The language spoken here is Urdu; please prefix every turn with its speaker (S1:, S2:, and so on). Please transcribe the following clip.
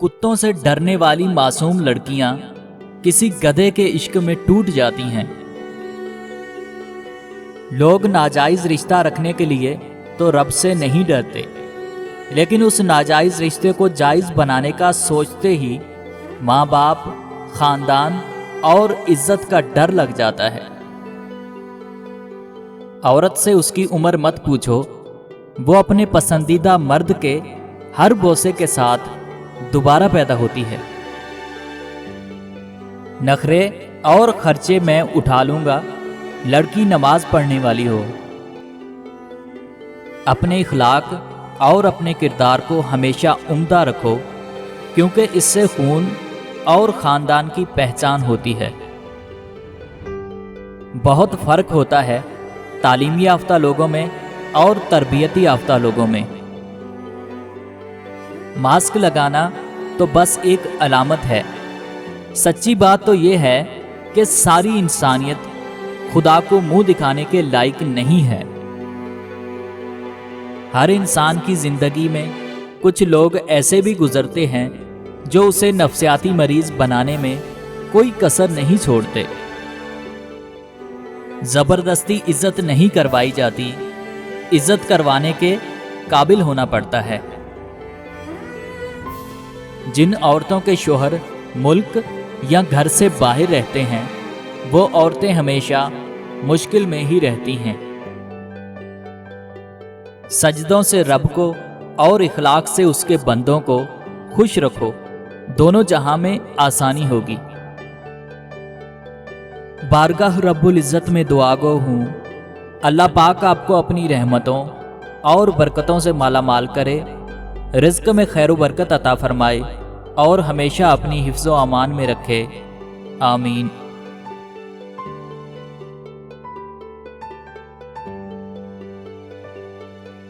S1: کتوں سے ڈرنے والی معصوم لڑکیاں کسی گدھے کے عشق میں ٹوٹ جاتی ہیں۔ لوگ ناجائز رشتہ رکھنے کے لیے تو رب سے نہیں ڈرتے، لیکن اس ناجائز رشتے کو جائز بنانے کا سوچتے ہی ماں باپ، خاندان اور عزت کا ڈر لگ جاتا ہے۔ عورت سے اس کی عمر مت پوچھو، وہ اپنے پسندیدہ مرد کے ہر بوسے کے ساتھ دوبارہ پیدا ہوتی ہے۔ نخرے اور خرچے میں اٹھا لوں گا، لڑکی نماز پڑھنے والی ہو۔ اپنے اخلاق اور اپنے کردار کو ہمیشہ عمدہ رکھو، کیونکہ اس سے خون اور خاندان کی پہچان ہوتی ہے۔ بہت فرق ہوتا ہے تعلیمی یافتہ لوگوں میں اور تربیتی یافتہ لوگوں میں۔ ماسک لگانا تو بس ایک علامت ہے، سچی بات تو یہ ہے کہ ساری انسانیت خدا کو منہ دکھانے کے لائق نہیں ہے۔ ہر انسان کی زندگی میں کچھ لوگ ایسے بھی گزرتے ہیں جو اسے نفسیاتی مریض بنانے میں کوئی کسر نہیں چھوڑتے۔ زبردستی عزت نہیں کروائی جاتی، عزت کروانے کے قابل ہونا پڑتا ہے۔ جن عورتوں کے شوہر ملک یا گھر سے باہر رہتے ہیں، وہ عورتیں ہمیشہ مشکل میں ہی رہتی ہیں۔ سجدوں سے رب کو اور اخلاق سے اس کے بندوں کو خوش رکھو، دونوں جہاں میں آسانی ہوگی۔ بارگاہ رب العزت میں دعا گو ہوں، اللہ پاک آپ کو اپنی رحمتوں اور برکتوں سے مالا مال کرے، رزق میں خیر و برکت عطا فرمائے اور ہمیشہ اپنی حفظ و امان میں رکھے، آمین۔